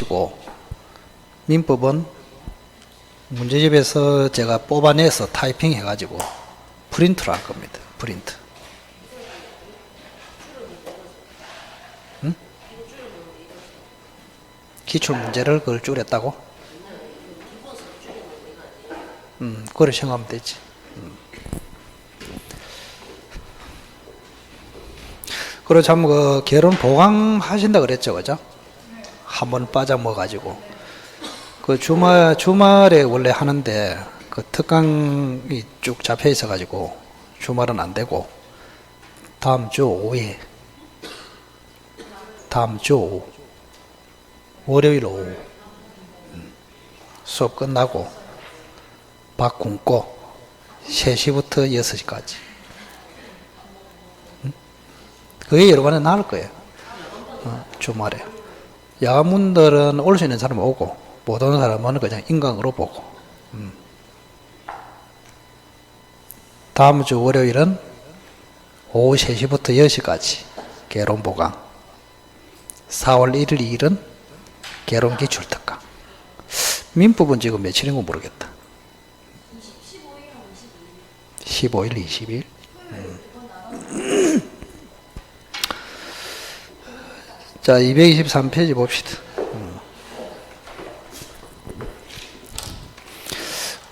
보시고 민법은 문제집에서 제가 뽑아내서 타이핑 해가지고 프린트로 할 겁니다. 프린트. 응? 기출문제를 그걸 줄였다고? 그걸 생각하면 되지. 그리고 참, 결혼 보강하신다 그랬죠, 그죠? 한번 빠져먹어가지고. 주말에 원래 하는데, 특강이 쭉 잡혀 있어가지고, 주말은 안 되고, 다음 주 오후에, 다음 주 오후, 월요일 오후, 수업 끝나고, 밥 굶고, 3시부터 6시까지. 그게 여러 번에 나올 거예요. 주말에. 야간분들은 올 수 있는 사람 오고, 못 오는 사람은 그냥 인강으로 보고. 다음 주 월요일은 오후 3시부터 10시까지 개론보강. 4월 1일 2일은 개론기출특강. 민법은 지금 며칠인 거 모르겠다. 15일, 20일. 자, 223페이지 봅시다.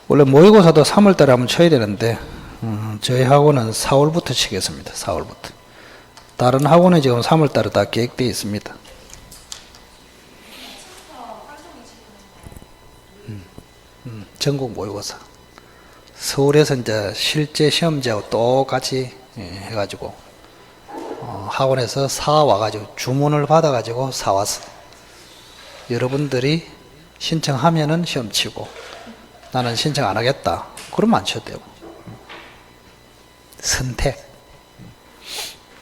원래 모의고사도 3월달에 한번 쳐야 되는데 저희 학원은 4월부터 치겠습니다. 4월부터. 다른 학원은 지금 3월달에 다 계획되어 있습니다. 전국 모의고사. 서울에서 이제 실제 시험지하고 똑같이 해가지고 학원에서 사와가지고 주문을 받아가지고 사와서 여러분들이 신청하면은 시험 치고 나는 신청 안 하겠다 그러면 안 쳐도 되고 선택.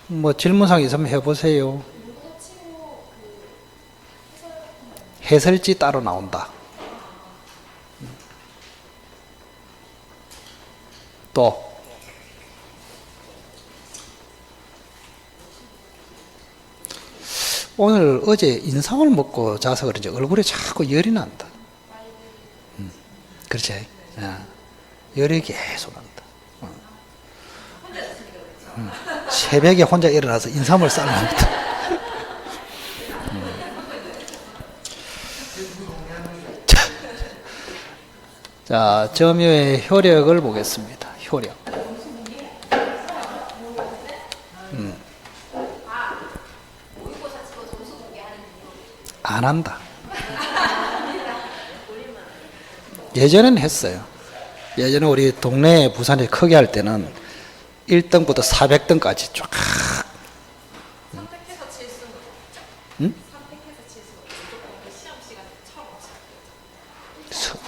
뭐 질문사항 있으면 해보세요. 해설지 따로 나온다. 또 오늘 어제 인삼을 먹고 자서 그런지 얼굴에 자꾸 열이 난다. 그렇지? 열이 계속 난다. 새벽에 혼자 일어나서 인삼을 삶습니다. 자, 점유의 효력을 보겠습니다. 효력. 안 한다. 예전에는 했어요. 예전에 우리 동네 부산에 크게 할 때는 1등부터 400등까지 쫙. 선택해서 칠 수는 없죠. 응? 선택해서 칠 수는 없죠. 시험 시간에 처음 없죠.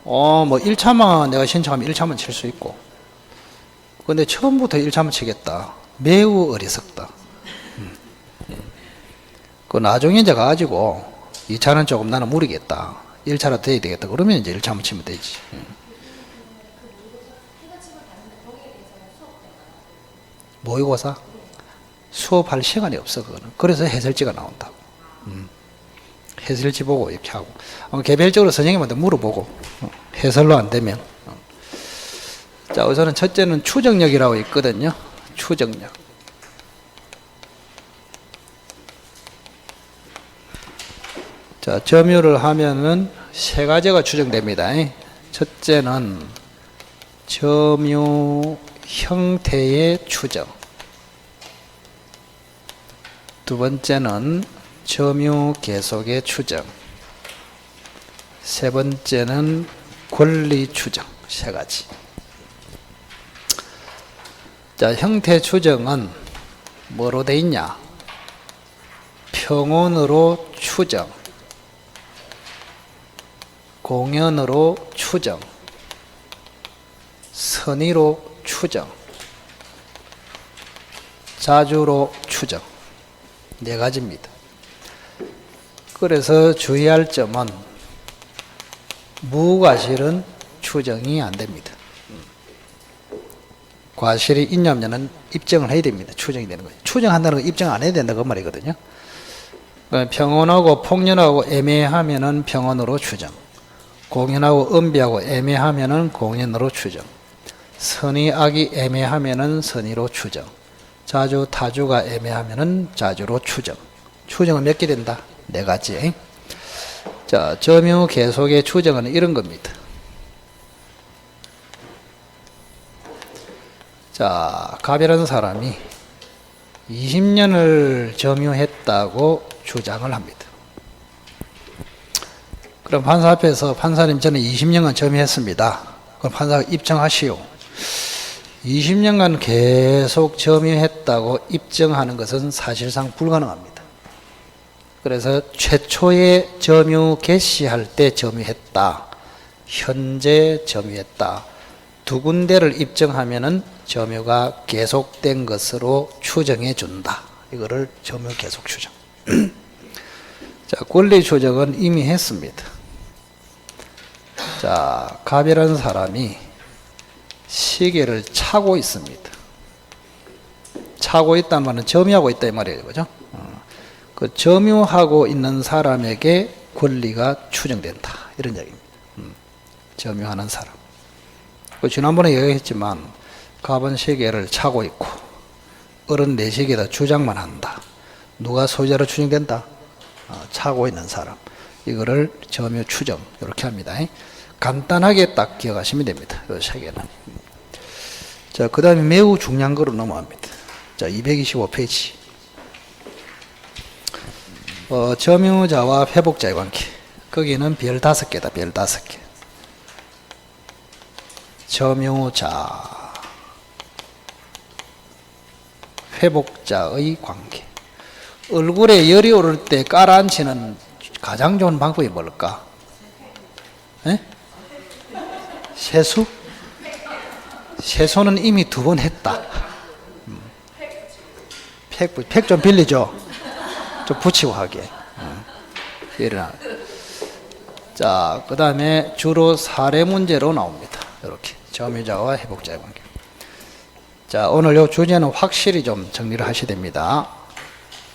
뭐 1차만 내가 신청하면 1차만 칠 수 있고. 근데 처음부터 1차만 치겠다. 매우 어리석다. 그 나중에 이제 가가지고 2차는 조금 나는 무리겠다. 1차라도 돼야 되겠다. 그러면 이제 1차만 치면 되지. 모의고사? 수업할 시간이 없어, 그거는. 그래서 해설지가 나온다고. 해설지 보고 이렇게 하고. 개별적으로 선생님한테 물어보고, 해설로 안 되면. 자, 우선은 첫째는 추정력이라고 있거든요. 추정력. 자, 점유를 하면은 세 가지가 추정됩니다. 첫째는 점유 형태의 추정. 두 번째는 점유 계속의 추정. 세 번째는 권리 추정. 세 가지. 자, 형태 추정은 뭐로 돼 있냐? 평온으로 추정, 공연으로 추정, 선의로 추정, 자주로 추정. 네 가지입니다. 그래서 주의할 점은 무과실은 추정이 안 됩니다. 과실이 있냐면은 입증을 해야 됩니다. 추정이 되는 거예요. 추정한다는 건 입증 안 해야 된다고 그 말이거든요. 평온하고 폭렬하고 애매하면은 평온으로 추정. 공연하고 은비하고 애매하면은 공연으로 추정. 선의 악이 애매하면은 선의로 추정. 자주 타주가 애매하면은 자주로 추정. 추정은 몇 개 된다? 4가지. 자, 점유 계속의 추정은 이런 겁니다. 자, 갑이라는 사람이 20년을 점유했다고 주장을 합니다. 그럼 판사 앞에서 판사님 저는 20년간 점유했습니다. 그럼 판사가 입증하시오. 20년간 계속 점유했다고 입증하는 것은 사실상 불가능합니다. 그래서 최초에 점유 개시할 때 점유했다. 현재 점유했다. 2군데를 입증하면은 점유가 계속된 것으로 추정해 준다. 이거를 점유 계속 추정. 자, 권리 추정은 이미 했습니다. 자, 갑이라는 사람이 시계를 차고 있습니다. 차고 있다는 말은 점유하고 있다 이 말이에요. 그죠? 그 점유하고 있는 사람에게 권리가 추정된다. 이런 얘기입니다. 점유하는 사람. 지난번에 얘기했지만 갑은 시계를 차고 있고 어른 4시계에다 주장만 한다. 누가 소유자로 추정된다? 차고 있는 사람. 이거를 점유 추정 이렇게 합니다. 간단하게 딱 기억하시면 됩니다. 이 시계는. 자, 그 다음에 매우 중요한 거로 넘어갑니다. 자, 225페이지. 점유자와 회복자의 관계. 거기는 별 5개다. 별 5개. 점유자, 회복자의 관계. 얼굴에 열이 오를 때 깔아앉히는 가장 좋은 방법이 뭘까? 에? 세수? 세수는 이미 2번 했다. 팩 좀 빌리죠? 좀 붙이고 하게. 일어나. 자, 그 다음에 주로 사례 문제로 나옵니다. 이렇게. 점유자와 회복자의 관계. 자, 오늘 요 주제는 확실히 좀 정리를 하셔야 됩니다.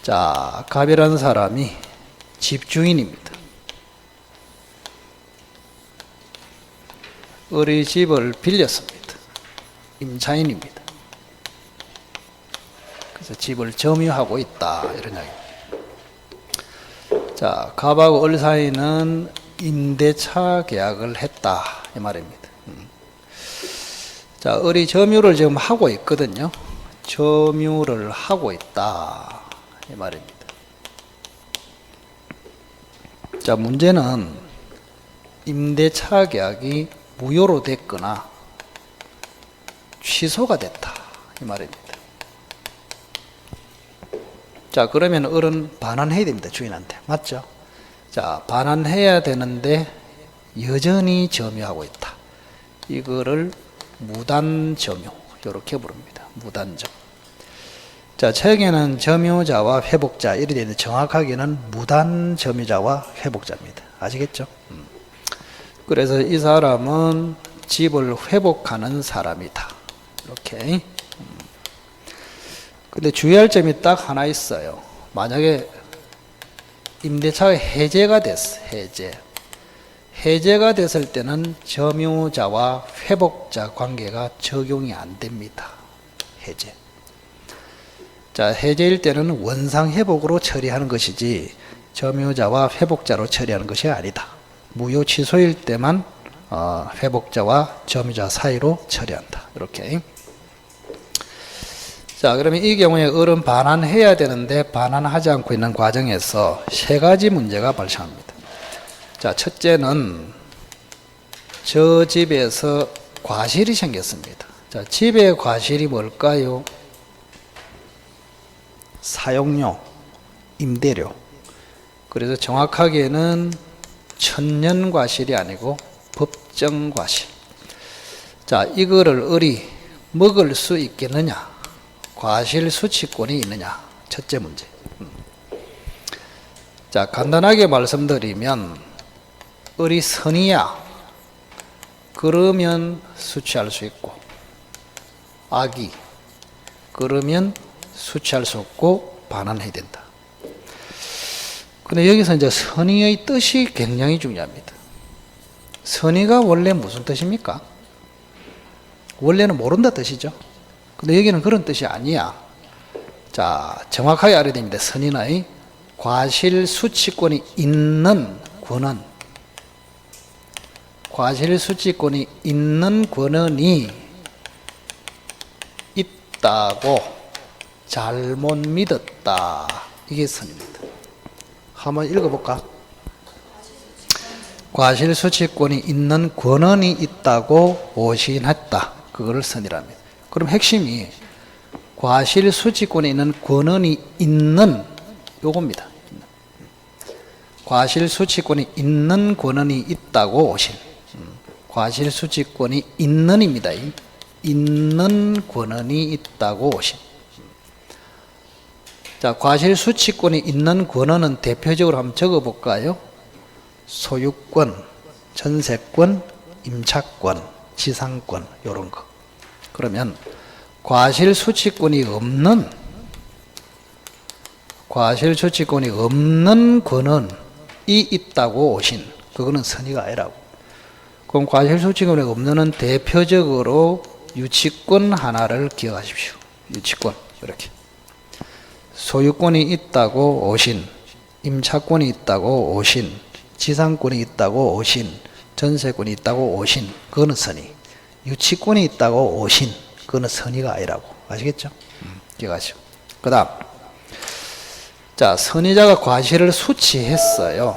자, 갑이라는 사람이 집주인입니다. 을의 집을 빌렸습니다. 임차인입니다. 그래서 집을 점유하고 있다. 이런 이야기입니다. 자, 갑하고 을 사이는 임대차 계약을 했다. 이 말입니다. 자, 을이 점유를 지금 하고 있거든요. 점유를 하고 있다. 이 말입니다. 자, 문제는 임대차 계약이 무효로 됐거나 취소가 됐다. 이 말입니다. 자, 그러면 을은 반환해야 됩니다. 주인한테. 맞죠? 자, 반환해야 되는데 여전히 점유하고 있다. 이거를 무단점유 이렇게 부릅니다. 무단점. 자, 책에는 점유자와 회복자 이렇게 되는데 정확하게는 무단점유자와 회복자입니다. 아시겠죠? 그래서 이 사람은 집을 회복하는 사람이다. 이렇게. 근데 주의할 점이 딱 하나 있어요. 만약에 임대차가 해제가 됐어. 해제가 됐을 때는 점유자와 회복자 관계가 적용이 안 됩니다. 해제. 자, 해제일 때는 원상회복으로 처리하는 것이지 점유자와 회복자로 처리하는 것이 아니다. 무효 취소일 때만 회복자와 점유자 사이로 처리한다. 이렇게. 자, 그러면 이 경우에 을은 반환해야 되는데 반환하지 않고 있는 과정에서 3가지 문제가 발생합니다. 자, 첫째는 저 집에서 과실이 생겼습니다. 자, 집의 과실이 뭘까요? 사용료, 임대료. 그래서 정확하게는 천년과실이 아니고 법정과실. 자, 이거를 을이 먹을 수 있겠느냐? 과실 수취권이 있느냐? 첫째 문제. 자, 간단하게 말씀드리면 을이 선이야. 그러면 수취할 수 있고, 악이 그러면 수취할 수 없고 반환해야 된다. 근데 여기서 이제 선의의 뜻이 굉장히 중요합니다. 선의가 원래 무슨 뜻입니까? 원래는 모른다 뜻이죠. 근데 여기는 그런 뜻이 아니야. 자, 정확하게 알아야 됩니다. 선의는 과실 수치권이 있는 권한, 과실 수치권이 있는 권한이 있다고 잘못 믿었다. 이게 선입니다. 한번 읽어볼까? 과실 수치권이 있는 권한이 있다고 오신했다. 그거를 선이랍니다. 그럼 핵심이 과실 수치권에 있는 권한이 있는 요겁니다. 과실 수치권이 있는 권한이 있다고 오신. 과실 수치권이 있는입니다. 있는 권한이 있다고 오신. 자, 과실 수치권이 있는 권한은 대표적으로 한번 적어볼까요? 소유권, 전세권, 임차권, 지상권 이런 거. 그러면 과실 수치권이 없는 권한이 있다고 오신, 그거는 선의가 아니라고. 그럼 과실 수치권이 없는 대표적으로 유치권 하나를 기억하십시오. 유치권 이렇게. 소유권이 있다고 오신, 임차권이 있다고 오신, 지상권이 있다고 오신, 전세권이 있다고 오신, 그거는 선의. 유치권이 있다고 오신, 그거는 선의가 아니라고. 아시겠죠? 기억하시고. 그 다음. 자, 선의자가 과실을 수치했어요.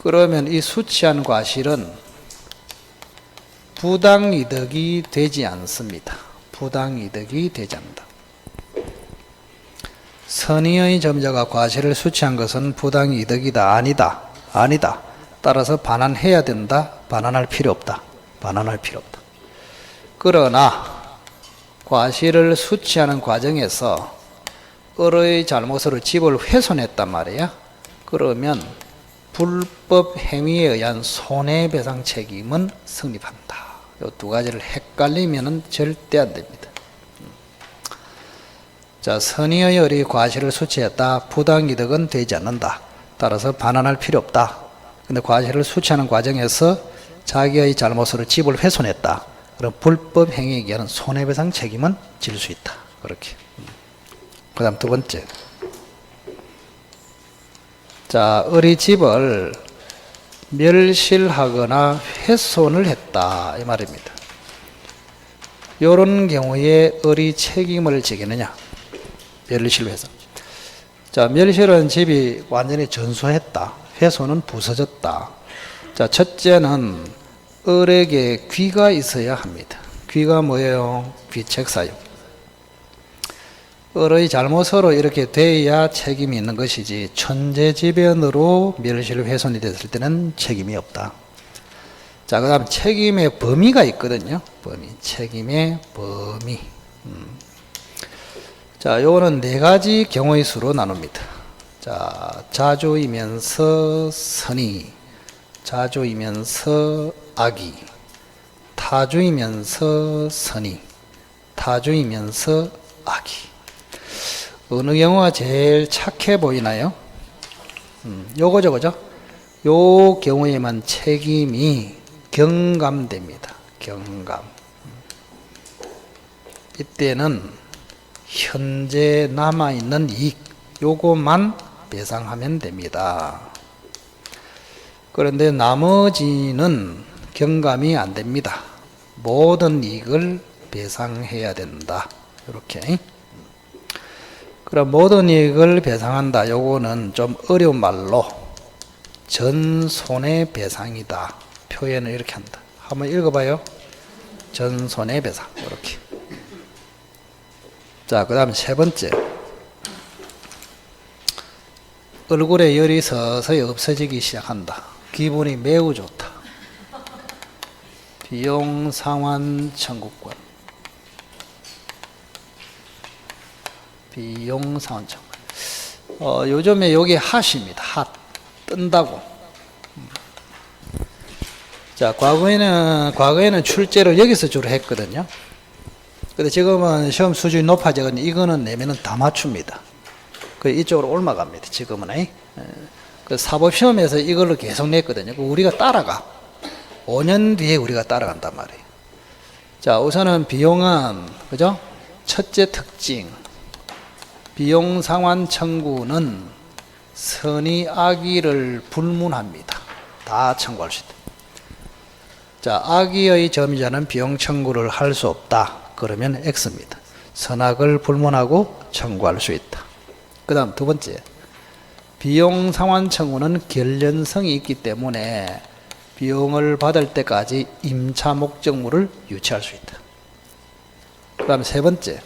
그러면 이 수치한 과실은 부당이득이 되지 않습니다. 부당이득이 되지 않는다. 선의의 점자가 과실을 수치한 것은 부당이득이다. 아니다. 아니다. 따라서 반환해야 된다. 반환할 필요 없다. 반환할 필요 없다. 그러나 과실을 수치하는 과정에서 을의 잘못으로 집을 훼손했단 말이야. 그러면 불법 행위에 의한 손해배상 책임은 성립한다. 이 두 가지를 헷갈리면 절대 안 됩니다. 자, 선의의 을이 과실을 수치했다. 부당이득은 되지 않는다. 따라서 반환할 필요 없다. 근데 과실을 수치하는 과정에서 자기의 잘못으로 집을 훼손했다. 그럼 불법 행위에 의한 손해배상 책임은 질 수 있다. 그렇게. 그 다음 두 번째. 자, 을이 집을 멸실하거나 훼손을 했다. 이 말입니다. 이런 경우에 을이 책임을 지겠느냐? 멸실 훼손. 자, 멸실은 집이 완전히 전소했다. 훼손은 부서졌다. 자, 첫째는 을에게 귀가 있어야 합니다. 귀가 뭐예요? 귀책사유. 을의 잘못으로 이렇게 돼야 책임이 있는 것이지 천재지변으로 멸실 훼손이 됐을 때는 책임이 없다. 자, 그 다음 책임의 범위가 있거든요. 범위. 책임의 범위. 자, 요거는 네 가지 경우의 수로 나눕니다. 자, 자조이면서 선의, 자조이면서 악의, 타조이면서 선의, 타조이면서 악의. 어느 경우가 제일 착해 보이나요? 요거죠, 그죠? 요 경우에만 책임이 경감됩니다. 경감. 이때는 현재 남아있는 이익, 요것만 배상하면 됩니다. 그런데 나머지는 경감이 안 됩니다. 모든 이익을 배상해야 된다. 이렇게. 그럼 모든 이익을 배상한다. 요거는 좀 어려운 말로 전손해배상이다. 표현을 이렇게 한다. 한번 읽어봐요. 전손해배상. 이렇게. 자, 그 다음 세 번째. 얼굴에 열이 서서히 없어지기 시작한다. 기분이 매우 좋다. 비용 상환 청구권. 비용 상환 청구권. 요즘에 여기 핫입니다. 핫. 뜬다고. 자, 과거에는 출제를 여기서 주로 했거든요. 근데 지금은 시험 수준이 높아져서 이거는 내면은 다 맞춥니다. 그 이쪽으로 옮아갑니다. 지금은. 그 사법시험에서 이걸로 계속 냈거든요. 우리가 따라가. 5년 뒤에 우리가 따라간단 말이에요. 자, 우선은 비용은, 그죠? 첫째 특징. 비용 상환 청구는 선의 악의를 불문합니다. 다 청구할 수 있다. 자, 악의의 점유자는 비용 청구를 할 수 없다. 그러면 X입니다. 선악을 불문하고 청구할 수 있다. 그 다음 두 번째. 비용 상환 청구는 결련성이 있기 때문에 비용을 받을 때까지 임차 목적물을 유치할 수 있다. 그 다음 세 번째.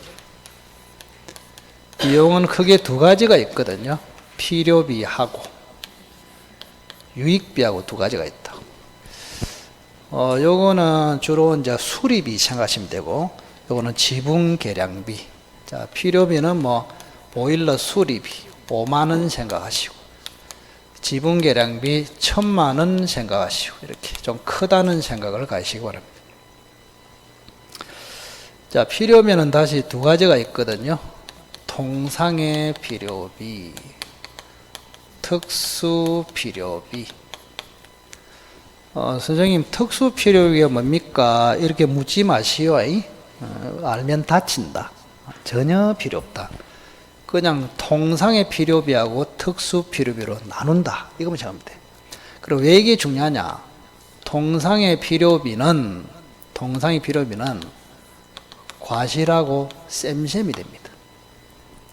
비용은 크게 두 가지가 있거든요. 필요비하고 유익비하고 두 가지가 있다. 요거는 주로 이제 수리비 생각하시면 되고, 요거는 지분 계량비. 자, 필요비는 뭐 보일러 수리비 5만 원 생각하시고, 지분 계량비 1,000만 원 생각하시고, 이렇게 좀 크다는 생각을 가지시기 바랍니다. 자, 필요비는 다시 두 가지가 있거든요. 통상의 필요비, 특수 필요비. 선생님, 특수 필요비가 뭡니까? 이렇게 묻지 마시오. 알면 다친다. 전혀 필요 없다. 그냥 통상의 필요비하고 특수 필요비로 나눈다. 이거만 생각하면 돼. 그리고 왜 이게 중요하냐? 통상의 필요비는 과실하고 쌤쌤이 됩니다.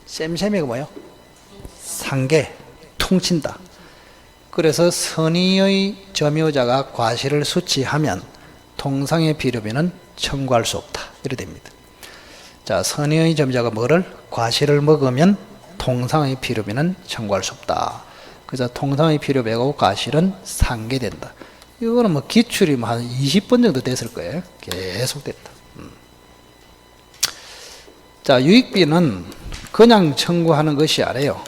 쌤쌤이가 뭐예요? 상계, 퉁친다. 그래서 선의의 점유자가 과실을 수취하면 통상의 필요비는 청구할 수 없다. 이래 됩니다. 자, 선의의 점유자가 뭐를? 과실을 먹으면 통상의 필요비는 청구할 수 없다. 그래서 통상의 필요비하고 과실은 상계된다. 이거는 뭐 기출이 한 20번 정도 됐을 거예요. 계속 됐다. 자, 유익비는 그냥 청구하는 것이 아니에요.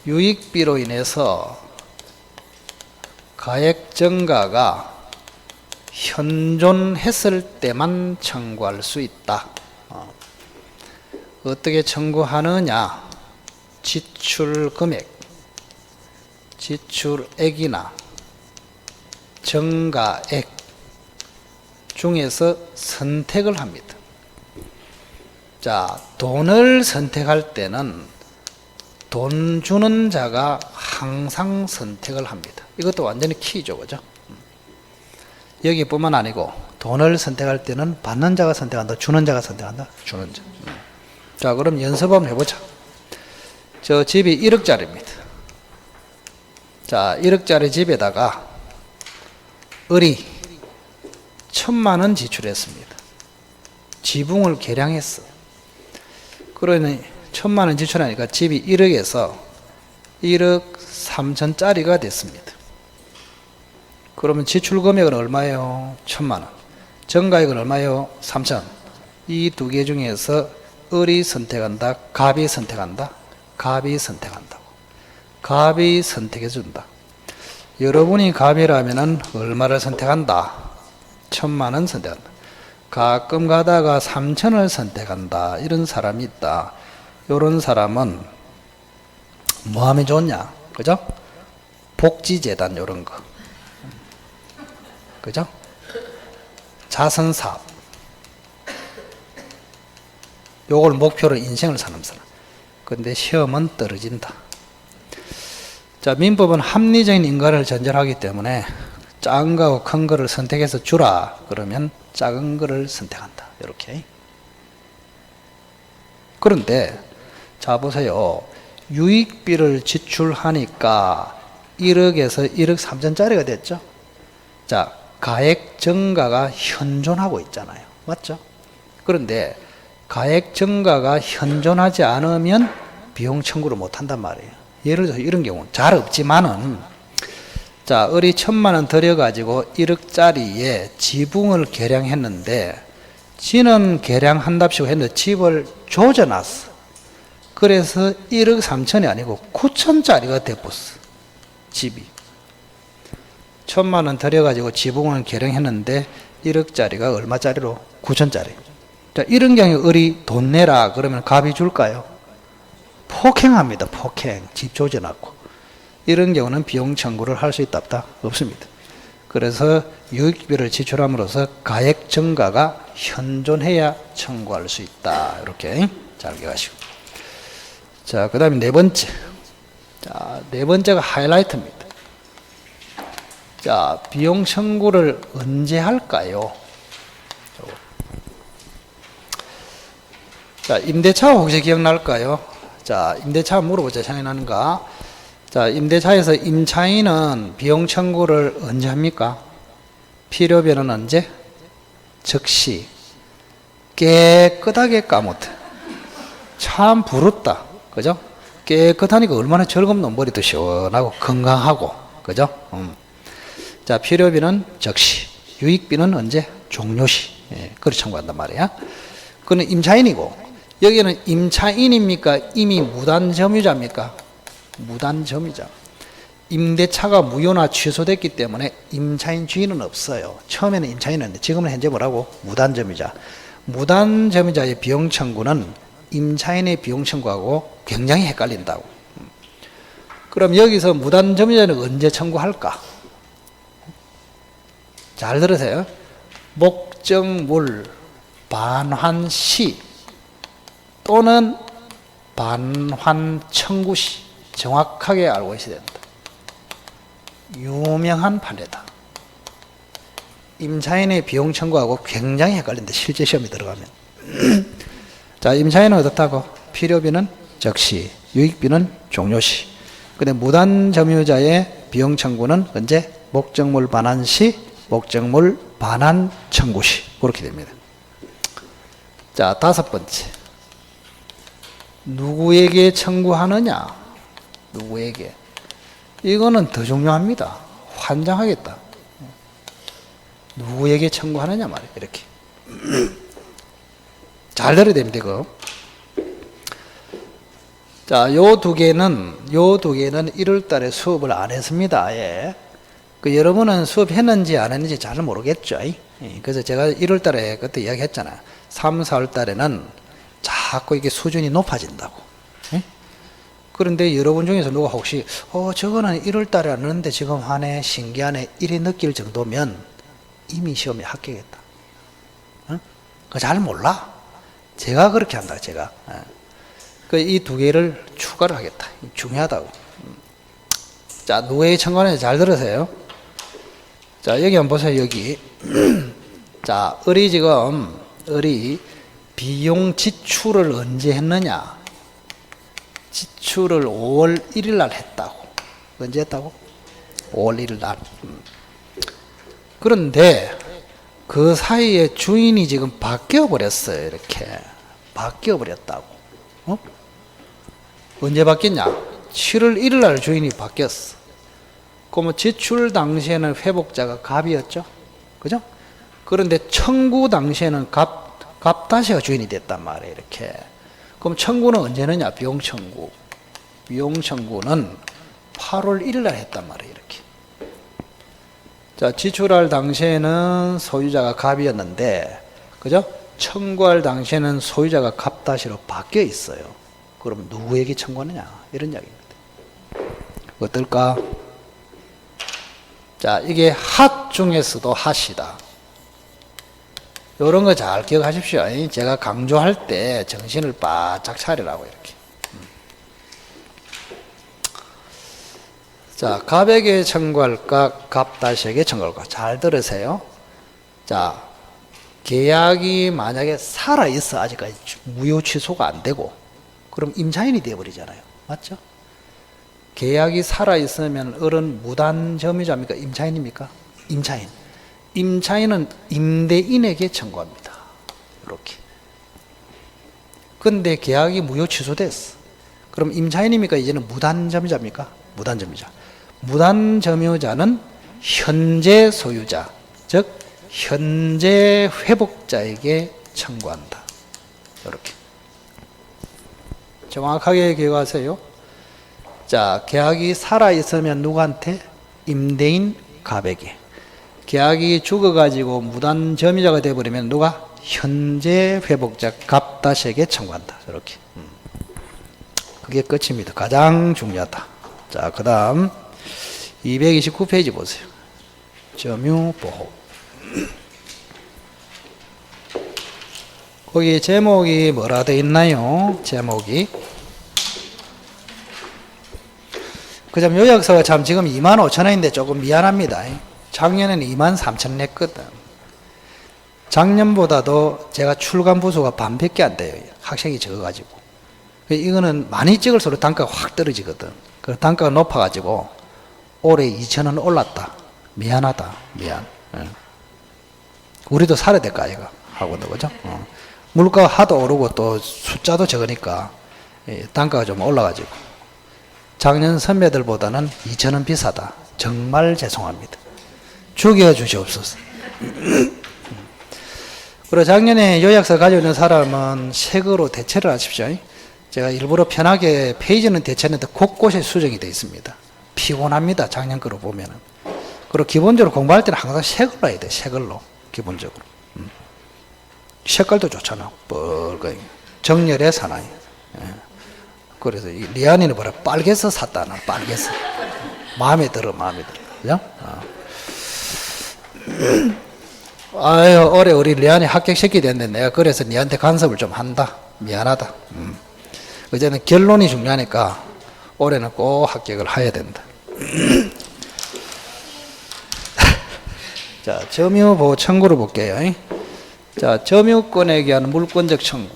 유익비로 인해서 가액 증가가 현존했을 때만 청구할 수 있다. 어떻게 청구하느냐? 지출 금액, 지출액이나 증가액 중에서 선택을 합니다. 자, 돈을 선택할 때는 돈 주는 자가 항상 선택을 합니다. 이것도 완전히 키죠, 그죠? 여기뿐만 아니고 돈을 선택할 때는 받는 자가 선택한다, 주는 자가 선택한다, 주는 자. 자, 그럼 연습 한번 해보자. 저 집이 1억짜리입니다. 자, 1억짜리 집에다가 을이 1,000만 원 지출했습니다. 지붕을 계량했어. 그러니 1,000만 원 지출하니까 집이 1억에서 1억 3천짜리가 됐습니다. 그러면 지출 금액은 얼마예요? 1,000만 원. 정가액은 얼마예요? 3천. 이 두 개 중에서 을이 선택한다, 갑이 선택한다, 갑이 선택한다고. 갑이 선택해 준다. 여러분이 갑이라면은 얼마를 선택한다? 1,000만 원 선택한다. 가끔 가다가 3천을 선택한다. 이런 사람이 있다. 이런 사람은 뭐 하면 좋냐? 그죠? 복지재단 이런 거. 그죠? 자선사업. 요걸 목표로 인생을 사는 사람. 근데 시험은 떨어진다. 자, 민법은 합리적인 인간을 전제하기 때문에 작은 거하고 큰 거를 선택해서 주라. 그러면 작은 거를 선택한다. 이렇게. 그런데 자, 보세요. 유익비를 지출하니까 1억에서 1억 3천짜리가 됐죠. 자, 가액 증가가 현존하고 있잖아요. 맞죠? 그런데 가액 증가가 현존하지 않으면 비용 청구를 못 한단 말이에요. 예를 들어서 이런 경우는 잘 없지만은, 자, 을이 1,000만 원 들여가지고 1억짜리에 지붕을 계량했는데, 지는 계량한답시고 했는데 집을 조져놨어. 그래서 1억 3천이 아니고 9천짜리가 돼버렸어. 집이. 1,000만 원 들여가지고 지붕을 계량했는데 1억짜리가 얼마짜리로? 9천짜리. 자, 이런 경우에 을이 돈 내라 그러면 갑이 줄까요? 폭행합니다. 폭행. 집 조져놨고. 이런 경우는 비용 청구를 할 수 있다 없다? 없습니다. 그래서 유익비를 지출함으로써 가액 증가가 현존해야 청구할 수 있다. 이렇게 잘 기억하시고. 자, 그 다음에 네 번째. 자, 네 번째가 하이라이트입니다. 자, 비용 청구를 언제 할까요? 자, 임대차 혹시 기억날까요? 자, 임대차 물어보자. 생각나는가? 자, 임대차에서 임차인은 비용 청구를 언제 합니까? 필요변은 언제? 즉시. 깨끗하게 까못. 참 부럽다. 그죠? 깨끗하니까 얼마나 즐겁노. 머리도 시원하고 건강하고. 그죠? 자, 필요비는 즉시. 유익비는 언제? 종료시. 예, 그렇게 청구한단 말이야. 그는 임차인이고, 여기는 임차인입니까? 이미 무단점유자입니까? 무단점유자. 임대차가 무효나 취소됐기 때문에 임차인 주인은 없어요. 처음에는 임차인이었는데 지금은 현재 뭐라고? 무단점유자. 무단점유자의 비용 청구는 임차인의 비용 청구하고 굉장히 헷갈린다고. 그럼 여기서 무단점유자는 언제 청구할까? 잘 들으세요. 목적물 반환 시 또는 반환 청구 시. 정확하게 알고 있어야 된다. 유명한 판례다. 임차인의 비용 청구하고 굉장히 헷갈린다. 실제 시험에 들어가면. 자, 임차인은 어떻다고? 필요비는 즉시, 유익비는 종료시. 근데 무단점유자의 비용 청구는 언제? 목적물 반환 시, 목적물 반환 청구 시. 그렇게 됩니다. 자, 다섯 번째. 누구에게 청구하느냐? 누구에게? 이거는 더 중요합니다. 환장하겠다. 누구에게 청구하느냐 말이에요. 이렇게. 잘 들어야 됩니다, 이거. 자, 요 두 개는 1월 달에 수업을 안 했습니다. 예. 여러분은 수업했는지 안 했는지 잘 모르겠죠. 예. 그래서 제가 1월 달에 그때 이야기 했잖아요. 3, 4월 달에는 자꾸 이게 수준이 높아진다고. 예? 그런데 여러분 중에서 누가 혹시 저거는 1월 달에 안 했는데 지금 하네 신기하네 이래 느낄 정도면 이미 시험에 합격했다. 그거 잘 몰라. 제가 그렇게 한다. 제가. 이 두 개를 추가를 하겠다. 중요하다고. 자, 누구에게 청구하는지 잘 들으세요. 자, 여기 한번 보세요. 여기. 자, 을이 비용 지출을 언제 했느냐? 지출을 5월 1일 날 했다고. 언제 했다고? 5월 1일 날. 그런데 그 사이에 주인이 지금 바뀌어 버렸어요. 이렇게 바뀌어 버렸다고. 언제 바뀌었냐? 7월 1일 날 주인이 바뀌었어. 그러면 지출 당시에는 회복자가 갑이었죠. 그죠? 그런데 청구 당시에는 갑다시가 주인이 됐단 말이에요. 이렇게. 그럼 청구는 언제 했느냐? 비용 청구. 비용 청구는 8월 1일 날 했단 말이에요. 이렇게. 자, 지출할 당시에는 소유자가 갑이었는데, 그죠? 청구할 당시에는 소유자가 갑다시로 바뀌어 있어요. 그럼 누구에게 청구하느냐? 이런 이야기입니다. 어떨까? 자, 이게 핫 중에서도 핫이다. 이런 거 잘 기억하십시오. 제가 강조할 때 정신을 바짝 차리라고 이렇게. 자, 갑에게 청구할까? 갑다시에게 청구할까? 잘 들으세요. 자, 계약이 만약에 살아있어. 아직까지 무효 취소가 안 되고. 그럼 임차인이 되어버리잖아요. 맞죠? 계약이 살아있으면 을은 무단점유자입니까? 임차인입니까? 임차인. 임차인은 임대인에게 청구합니다. 이렇게. 근데 계약이 무효 취소됐어. 그럼 임차인입니까? 이제는 무단점유자입니까? 무단점유자. 무단점유자는 현재 소유자, 즉 현재 회복자에게 청구한다. 이렇게. 정확하게 기억하세요. 자, 계약이 살아있으면 누구한테? 임대인 갑에게. 계약이 죽어가지고 무단점유자가 되어버리면 누가? 현재 회복자 갑다시에게 청구한다. 이렇게. 그게 끝입니다. 가장 중요하다. 자, 그 다음 229페이지 보세요. 점유보호. 거기 제목이 뭐라 돼 있나요? 제목이. 그 점 요약서가 참 지금 25,000원인데 조금 미안합니다. 작년에는 23,000원 냈거든. 작년보다도 제가 출간 부수가 반밖에 안 돼요. 학생이 적어가지고. 이거는 많이 찍을수록 단가가 확 떨어지거든. 그 단가가 높아가지고 올해 2,000원 올랐다. 미안하다. 미안. 우리도 살아야 될 거 아이가 하거든. 그죠? 물가가 하도 오르고 또 숫자도 적으니까 단가가 좀 올라가지고 작년 선배들보다는 2,000원 비싸다. 정말 죄송합니다. 죽여주시옵소서. 그리고 작년에 요약서 가지고 있는 사람은 색으로 대체를 하십시오. 제가 일부러 편하게 페이지는 대체했는데 곳곳에 수정이 되어 있습니다. 피곤합니다. 작년 거로 보면은. 그리고 기본적으로 공부할 때는 항상 색으로 해야 돼. 색으로. 기본적으로. 색깔도 좋잖아. 뻘거이. 정열의 사나이. 그래서 이 리안이는 뭐라 빨개서 샀다. 나 빨개서. 마음에 들어. 마음에 들어. 그죠? 아유, 올해 우리 리안이 합격시키게 됐는데 내가 그래서 니한테 간섭을 좀 한다. 미안하다. 이제는 결론이 중요하니까 올해는 꼭 합격을 해야 된다. 자, 점유보호 청구를 볼게요. 자, 점유권에 기한 물권적 청구.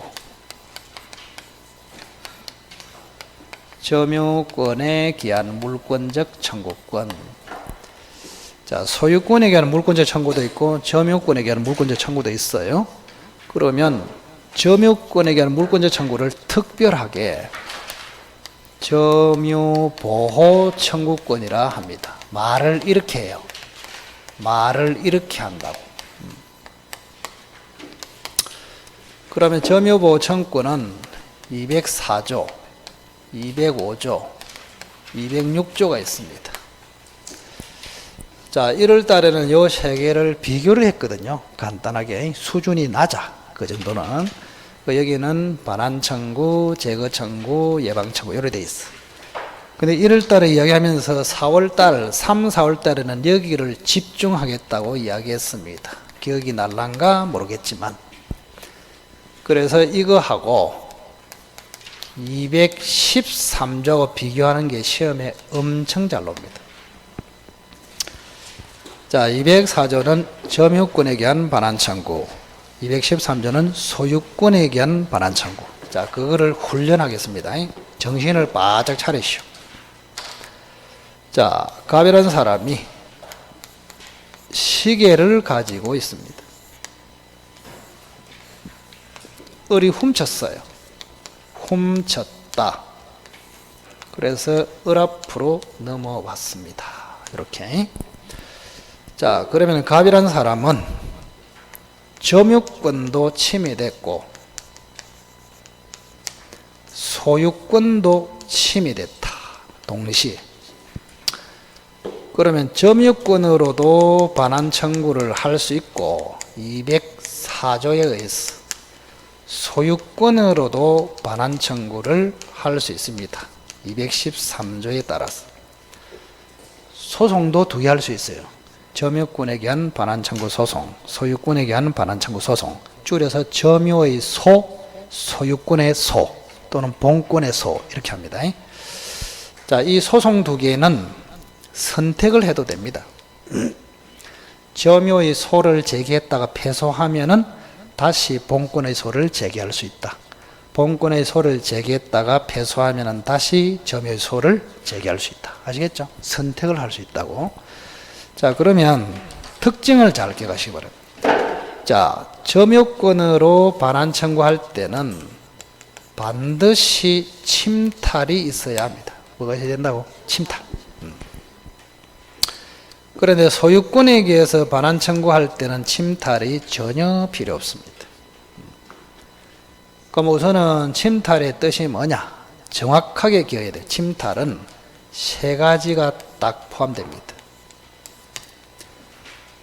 점유권에 기한 물권적 청구권. 자, 소유권에 기한 물권적 청구도 있고 점유권에 기한 물권적 청구도 있어요. 그러면 점유권에 기한 물권적 청구를 특별하게 점유보호 청구권이라 합니다. 말을 이렇게 해요. 말을 이렇게 한다고. 그러면 점유보호 청구권은 204조, 205조, 206조가 있습니다. 자, 1월 달에는 요 세 개를 비교를 했거든요. 간단하게. 수준이 낮아. 그 정도는. 여기는 반환 청구, 제거 청구, 예방 청구 이렇게 돼 있어. 근데 1월 달에 이야기하면서 4월 달, 3, 4월 달에는 여기를 집중하겠다고 이야기했습니다. 기억이 날란가 모르겠지만. 그래서 이거하고 213조하고 비교하는 게 시험에 엄청 잘 놉니다. 자, 204조는 점유권에 기한 반환 청구, 213조는 소유권에 기한 반환 청구. 자, 그거를 훈련하겠습니다. 정신을 바짝 차리시오. 자, 갑이라는 사람이 시계를 가지고 있습니다. 을이 훔쳤어요. 훔쳤다. 그래서 을 앞으로 넘어왔습니다. 이렇게. 자, 그러면 갑이라는 사람은 점유권도 침해됐고 소유권도 침해됐다. 동시에. 그러면 점유권으로도 반환 청구를 할 수 있고 204조에 의해서 소유권으로도 반환 청구를 할 수 있습니다. 213조에 따라서. 소송도 두 개 할 수 있어요. 점유권에 기한 반환 청구 소송, 소유권에 기한 반환 청구 소송. 줄여서 점유의 소, 소유권의 소 또는 본권의 소 이렇게 합니다. 자, 이 소송 두 개는 선택을 해도 됩니다. 점유의 소를 제기했다가 패소하면은 다시 본권의 소를 제기할 수 있다. 본권의 소를 제기했다가 패소하면은 다시 점유의 소를 제기할 수 있다. 아시겠죠? 선택을 할 수 있다고. 자, 그러면 특징을 잘 기억하시기 바랍니다. 자, 점유권으로 반환 청구할 때는 반드시 침탈이 있어야 합니다. 뭐가 있어야 된다고? 침탈. 그런데 소유권에 의해서 반환 청구할 때는 침탈이 전혀 필요 없습니다. 그럼 우선은 침탈의 뜻이 뭐냐? 정확하게 기억해야 돼요. 침탈은 세 가지가 딱 포함됩니다.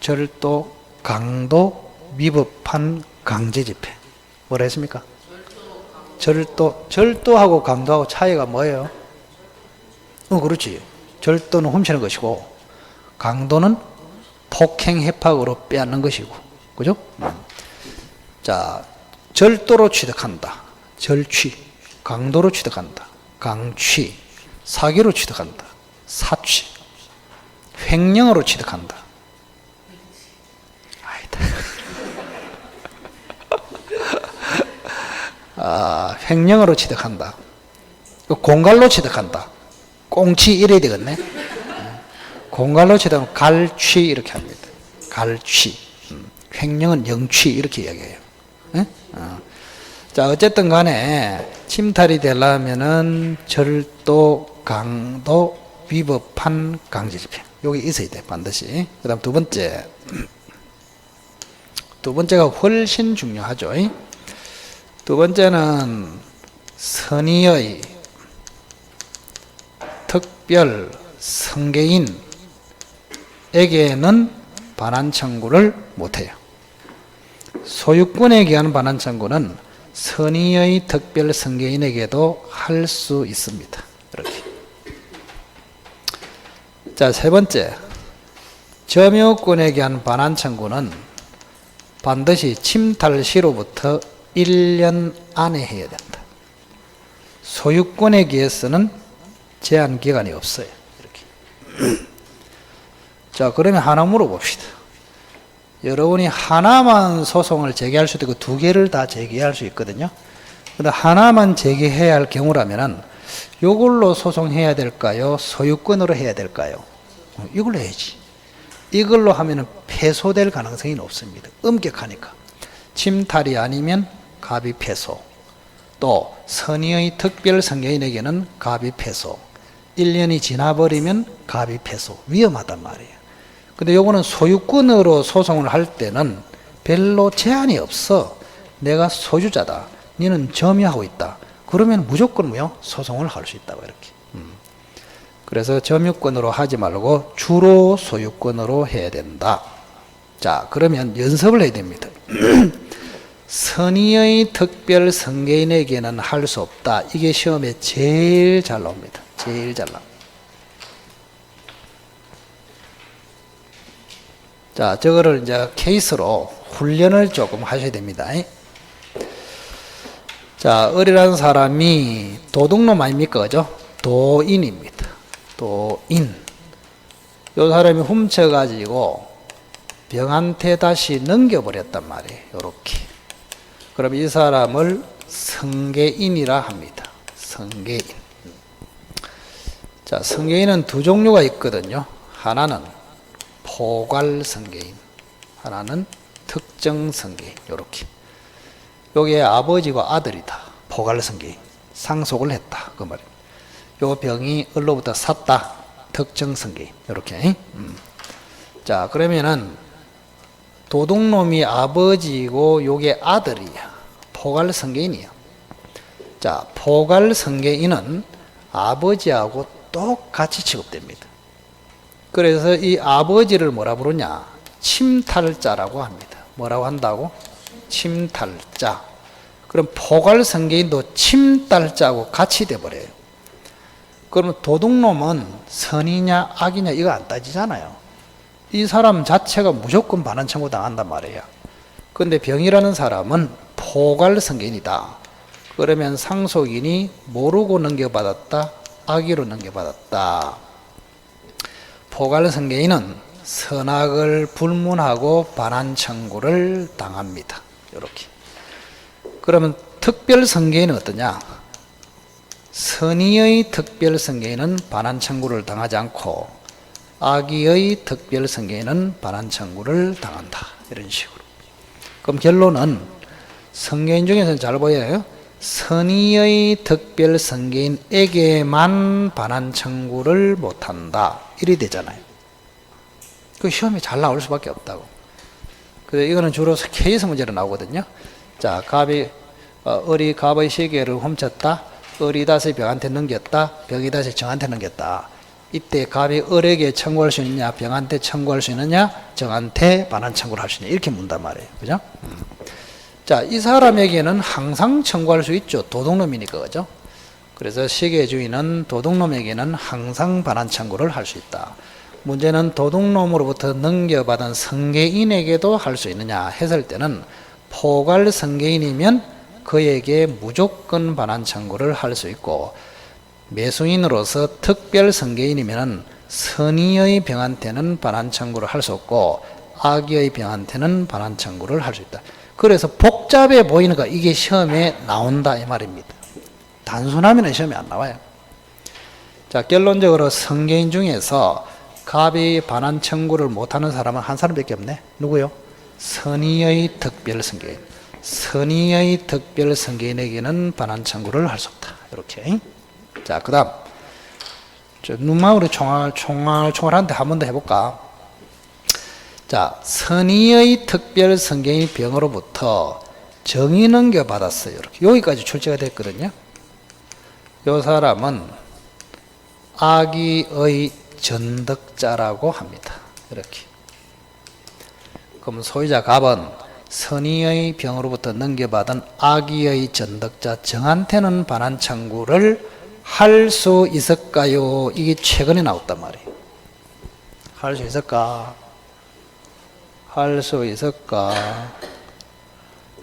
절도, 강도, 위법한 강제 집행. 뭐라 했습니까? 절도하고 강도하고 차이가 뭐예요? 그렇지. 절도는 훔치는 것이고 강도는 폭행 해팍으로 빼앗는 것이고, 그죠? 자, 절도로 취득한다. 절취. 강도로 취득한다. 강취. 사기로 취득한다. 사취. 횡령으로 취득한다. 아니다. 횡령으로 취득한다. 공갈로 취득한다. 꽁치 이래야 되겠네. 공갈로 취득하면 갈취 이렇게 합니다. 갈취. 횡령은 영취 이렇게 이야기해요. 자, 어쨌든 간에 침탈이 되려면은 절도, 강도, 위법한 강제집행. 여기 있어야 돼, 반드시. 그 다음 두 번째가 훨씬 중요하죠. 두 번째는 선의의 특별 승계인에게는 반환 청구를 못해요. 소유권에 기한 반환 청구는 선의의 특별 승계인에게도 할 수 있습니다. 이렇게. 자, 세 번째, 점유권에 기한 반환 청구는 반드시 침탈 시로부터 1년 안에 해야 된다. 소유권에 기해서는 제한 기간이 없어요. 이렇게. 자, 그러면 하나 물어봅시다. 여러분이 하나만 소송을 제기할 수도 있고 두 개를 다 제기할 수 있거든요. 그런데 하나만 제기해야 할 경우라면은 이걸로 소송해야 될까요? 소유권으로 해야 될까요? 이걸로 해야지. 이걸로 하면은 패소될 가능성이 높습니다. 엄격하니까. 침탈이 아니면 갑이 패소. 또 선의의 특별 승계인에게는 갑이 패소. 1년이 지나버리면 갑이 패소. 위험하단 말이에요. 근데 요거는 소유권으로 소송을 할 때는 별로 제한이 없어. 내가 소유자다. 너는 점유하고 있다. 그러면 무조건 소송을 할 수 있다고 이렇게. 그래서 점유권으로 하지 말고 주로 소유권으로 해야 된다. 자, 그러면 연습을 해야 됩니다. 선의의 특별 승계인에게는 할 수 없다. 이게 시험에 제일 잘 나옵니다. 제일 잘 나옵니다. 자, 저거를 이제 케이스로 훈련을 조금 하셔야 됩니다. 자, 을이라는 사람이 도둑놈 아닙니까? 그죠? 도인입니다. 도인. 요 사람이 훔쳐가지고 병한테 다시 넘겨버렸단 말이에요. 요렇게. 그럼 이 사람을 승계인이라 합니다. 승계인. 자, 승계인은 두 종류가 있거든요. 하나는 포괄 승계인, 하나는 특정 승계인. 요렇게. 요게 아버지와 아들이다. 포괄 승계인. 상속을 했다. 그 말이에요. 요 병이 을로부터 샀다. 특정 승계인. 요렇게. 자, 그러면은 도둑놈이 아버지고 요게 아들이야. 포괄 승계인이야. 자, 포괄 승계인은 아버지하고 똑같이 취급됩니다. 그래서 이 아버지를 뭐라 부르냐? 침탈자라고 합니다. 뭐라고 한다고? 침탈자. 그럼 포괄 승계인도 침탈자하고 같이 돼버려요. 그러면 도둑놈은 선이냐 악이냐 이거 안 따지잖아요. 이 사람 자체가 무조건 반환 청구 당한단 말이에요. 그런데 병이라는 사람은 포괄 승계인이다. 그러면 상속인이 모르고 넘겨받았다, 악의로 넘겨받았다. 포괄 승계인은 선악을 불문하고 반환 청구를 당합니다. 이렇게. 그러면 특별 승계인은 어떠냐? 선의의 특별 승계인은 반환 청구를 당하지 않고 악의의 특별 승계인은 반환 청구를 당한다. 이런 식으로. 그럼 결론은 승계인 중에서는 잘 보여요. 선의의 특별 승계인에게만 반환 청구를 못한다. 이리 되잖아요. 그 시험에 잘 나올 수밖에 없다고. 그래서 이거는 주로 케이스 문제로 나오거든요. 자, 을이 갑의 시계를 훔쳤다. 을이 다시 병한테 넘겼다. 병이 다시 정한테 넘겼다. 이때 갑이 을에게 청구할 수 있느냐, 병한테 청구할 수 있느냐, 정한테 반환 청구를 할 수 있느냐, 이렇게 묻단 말이에요. 그죠? 자, 이 사람에게는 항상 청구할 수 있죠. 도둑놈이니까, 그죠? 그래서 시계주인은 도둑놈에게는 항상 반환 청구를 할 수 있다. 문제는 도둑놈으로부터 넘겨받은 성계인에게도 할 수 있느냐 했을 때는 포괄 성계인이면 그에게 무조건 반환 청구를 할 수 있고, 매수인으로서 특별 성계인이면 선의의 병한테는 반환 청구를 할 수 없고 악의의 병한테는 반환 청구를 할 수 있다. 그래서 복잡해 보이니까 이게 시험에 나온다 이 말입니다. 단순하면 시험에 안 나와요. 자, 결론적으로 성계인 중에서 갑이 반환 청구를 못하는 사람은 한 사람밖에 없네. 누구요? 선의의 특별 성계인. 선의의 특별 성계인에게는 반환 청구를 할 수 없다. 이렇게. 자, 그 다음 눈망울이 총알한테 한 번 더 해볼까? 자, 선의의 특별 성계인 병으로부터 정의 넘겨받았어요. 이렇게 여기까지 출제가 됐거든요. 이 사람은 악의의 전덕자라고 합니다. 이렇게. 그럼 소유자 갑은 선의의 병으로부터 넘겨받은 악의의 전덕자 정한테는 반환 청구를 할 수 있을까요? 이게 최근에 나왔단 말이에요. 할 수 있을까? 할 수 있을까?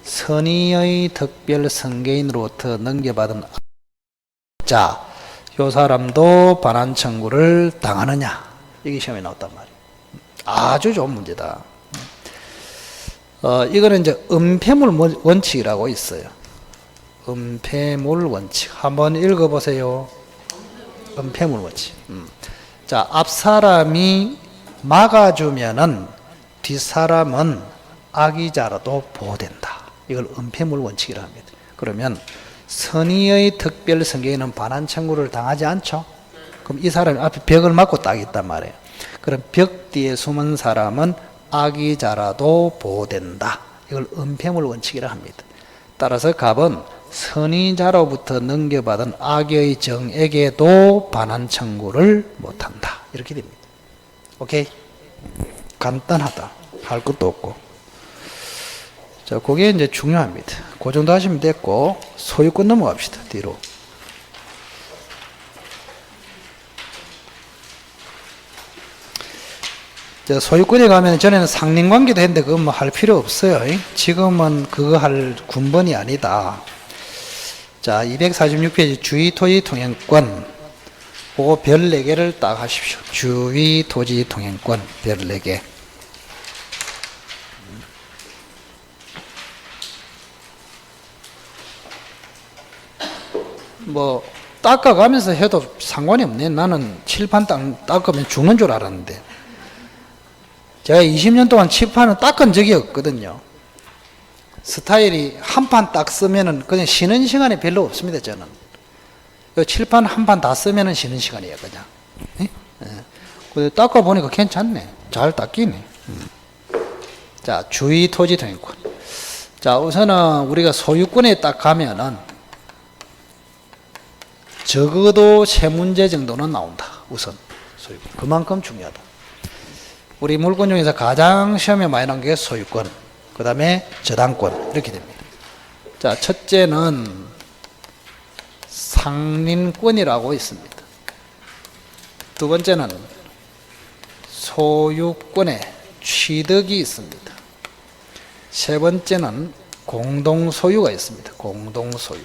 선의의 특별 성계인으로부터 넘겨받은 자, 요 사람도 반환 청구를 당하느냐? 이게 시험에 나왔단 말이에요. 아주 좋은 문제다. 이거는 이제 은폐물 원칙이라고 있어요. 은폐물 원칙. 한번 읽어보세요. 은폐물 원칙. 자, 앞 사람이 막아주면은 뒷 사람은 악의자라도 보호된다. 이걸 은폐물 원칙이라 합니다. 그러면 선의의 특별 성계인은 반환 청구를 당하지 않죠? 그럼 이 사람이 앞에 벽을 막고 딱 있단 말이에요. 그럼 벽 뒤에 숨은 사람은 악의자라도 보호된다. 이걸 은폐물 원칙이라 합니다. 따라서 갑은 선의자로부터 넘겨받은 악의 정에게도 반환 청구를 못한다. 이렇게 됩니다. 오케이? 간단하다. 할 것도 없고. 자, 그게 이제 중요합니다. 그 정도 하시면 됐고, 소유권 넘어갑시다. 뒤로. 자, 소유권에 가면 전에는 상린관계도 했는데 그건 뭐 할 필요 없어요. 지금은 그거 할 군번이 아니다. 자, 246페이지 주의토지 통행권. 그거 별 4개를 딱 하십시오. 주의토지 통행권 별 4개. 뭐 닦아가면서 해도 상관이 없네. 나는 칠판 닦으면 죽는 줄 알았는데 제가 20년 동안 칠판을 닦은 적이 없거든요. 스타일이 한 판 딱 쓰면은 그냥 쉬는 시간이 별로 없습니다. 저는 이 칠판 한 판 다 쓰면은 쉬는 시간이에요. 그냥. 예. 닦아 보니까 괜찮네. 잘 닦이네. 자, 주의 토지 통행권. 자, 우선은 우리가 소유권에 딱 가면은 적어도 세 문제 정도는 나온다. 우선 소유권. 그만큼 중요하다. 우리 물권 중에서 가장 시험에 많이 나온 게 소유권, 그 다음에 저당권 이렇게 됩니다. 자, 첫째는 상린권이라고 있습니다. 두 번째는 소유권의 취득이 있습니다. 세 번째는 공동소유가 있습니다. 공동소유.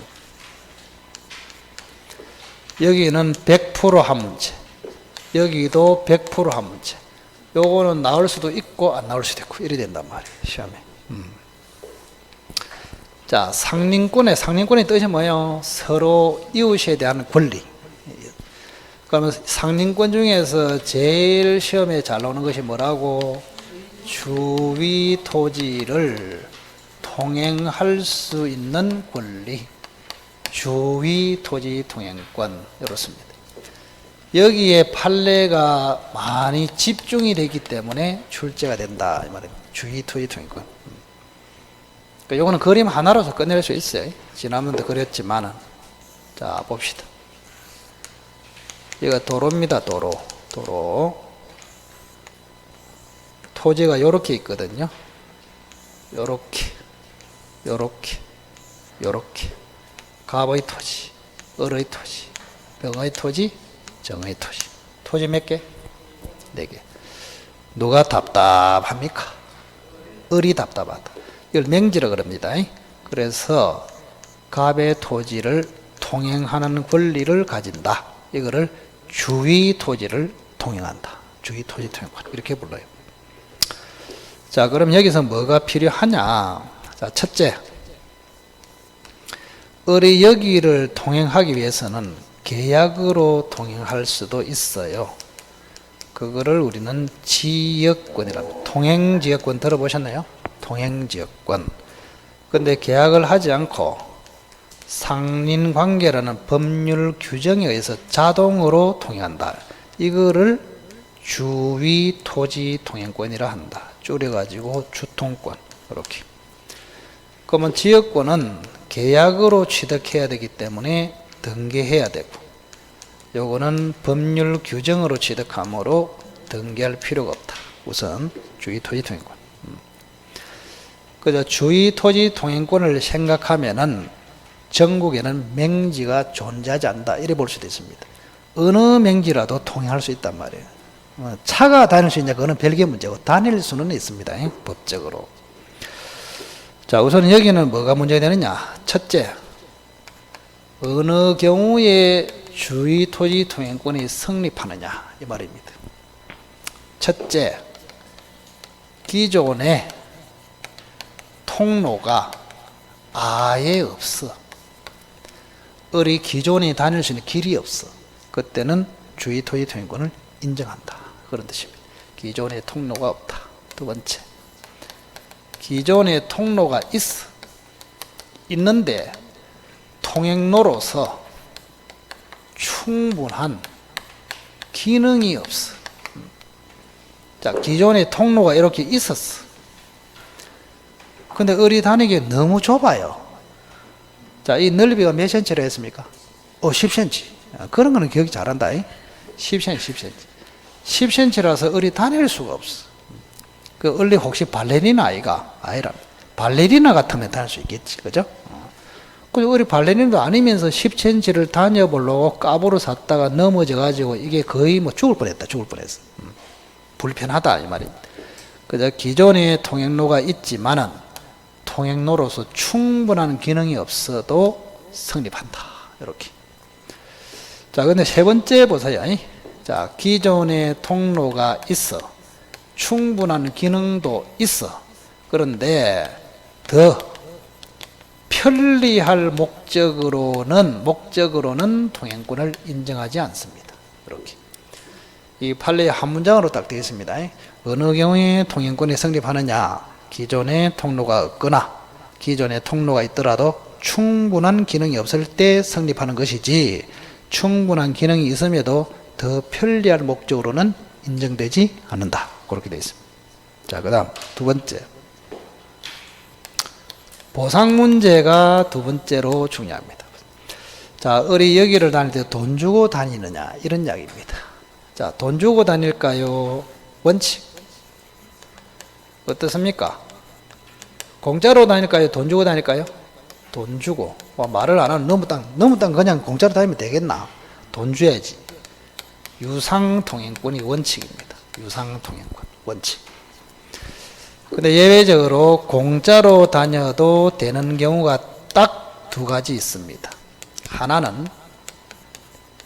여기는 100%한 문제, 여기도 100%한 문제. 요거는 나올 수도 있고 안 나올 수도 있고 이래 된단 말이에요. 시험에. 자, 상린권의 뜻이 뭐예요? 서로 이웃에 대한 권리. 그러면 상린권 중에서 제일 시험에 잘 나오는 것이 뭐라고? 주위 토지를 통행할 수 있는 권리. 주위 토지 통행권. 이렇습니다. 여기에 판례가 많이 집중이 되기 때문에 출제가 된다 이 말입니다. 주위 토지 통행권. 그러니까 요거는 그림 하나로서 끝낼 수 있어요. 지난번도 그렸지만은. 자, 봅시다. 이거 도로입니다. 도로. 토지가 요렇게 있거든요. 요렇게. 요렇게, 요렇게. 갑의 토지, 을의 토지, 병의 토지, 정의 토지. 토지 몇 개? 4개. 누가 답답합니까? 을이 답답하다. 이걸 맹지라 그럽니다. 그래서 갑의 토지를 통행하는 권리를 가진다. 이거를 주위 토지를 통행한다. 주위 토지 통행권. 이렇게 불러요. 자, 그럼 여기서 뭐가 필요하냐? 자, 첫째. 을이 여기를 통행하기 위해서는 계약으로 통행할 수도 있어요. 그거를 우리는 지역권이라고. 통행지역권 들어보셨나요? 통행지역권. 근데 계약을 하지 않고 상린관계라는 법률 규정에 의해서 자동으로 통행한다. 이거를 주위 토지 통행권이라 한다. 줄여가지고 주통권. 이렇게. 그러면 지역권은 계약으로 취득해야 되기 때문에 등기해야 되고, 요거는 법률 규정으로 취득하므로 등기할 필요가 없다. 우선 주위 토지 통행권. 그저 주위 토지 통행권을 생각하면은 전국에는 맹지가 존재하지 않는다. 이래 볼 수도 있습니다. 어느 맹지라도 통행할 수 있단 말이에요. 차가 다닐 수 있냐, 그거는 별개의 문제고, 다닐 수는 있습니다. 법적으로. 자, 우선 여기는 뭐가 문제가 되느냐? 첫째, 어느 경우에 주위 토지 통행권이 성립하느냐, 이 말입니다. 첫째, 기존에 통로가 아예 없어. 을이 기존에 다닐 수 있는 길이 없어. 그때는 주위 토지 통행권을 인정한다. 그런 뜻입니다. 기존에 통로가 없다. 두 번째, 기존에 통로가 있어. 있는데 통행로로서 충분한 기능이 없어. 자, 기존에 통로가 이렇게 있었어. 근데 을이 다니기 너무 좁아요. 자, 이 넓이가 몇 cm로 했습니까? 10cm. 그런 거는 기억이 잘한다. 10cm, 10cm. 10cm라서 을이 다닐 수가 없어. 그 을이 혹시 발레리나 아이가? 아니라. 발레리나 같으면 다닐 수 있겠지. 그죠? 근데 우리 발레리나도 아니면서 10cm를 다녀보려고 까부로 샀다가 넘어져가지고 이게 거의 뭐 죽을 뻔했다. 죽을 뻔했어. 불편하다. 이 말입니다. 그저 기존에 통행로가 있지만은 통행로로서 충분한 기능이 없어도 성립한다. 이렇게. 자, 근데 세 번째 보세요. 자, 기존에 통로가 있어. 충분한 기능도 있어. 그런데 더 편리할 목적으로는 통행권을 인정하지 않습니다. 이렇게. 이 판례의 한 문장으로 딱 되어 있습니다. 어느 경우에 통행권이 성립하느냐? 기존에 통로가 없거나 기존에 통로가 있더라도 충분한 기능이 없을 때 성립하는 것이지, 충분한 기능이 있음에도 더 편리할 목적으로는 인정되지 않는다. 그렇게 되어 있습니다. 자, 그 다음 두 번째, 보상 문제가 두 번째로 중요합니다. 자, 을이 여기를 다닐 때 돈 주고 다니느냐, 이런 이야기입니다. 자, 돈 주고 다닐까요? 원칙 어떻습니까? 공짜로 다닐까요? 돈 주고 다닐까요? 돈 주고. 말을 안 하면 너무 땅 그냥 공짜로 다니면 되겠나? 돈 줘야지. 유상통행권이 원칙입니다. 유상통행권 원칙. 근데 예외적으로 공짜로 다녀도 되는 경우가 딱 두 가지 있습니다. 하나는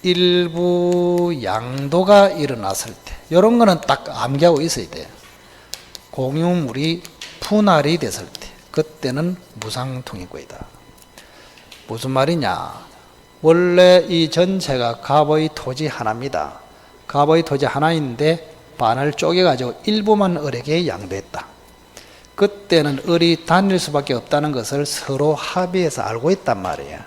일부 양도가 일어났을 때, 이런 거는 딱 암기하고 있어야 돼요. 공유물이 분할이 됐을 때, 그때는 무상통행권이다. 무슨 말이냐? 원래 이 전체가 갑의 토지 하나입니다. 갑의 토지 하나인데 반을 쪼개가지고 일부만 을에게 양도했다. 그때는 을이 다닐 수밖에 없다는 것을 서로 합의해서 알고 있단 말이에요.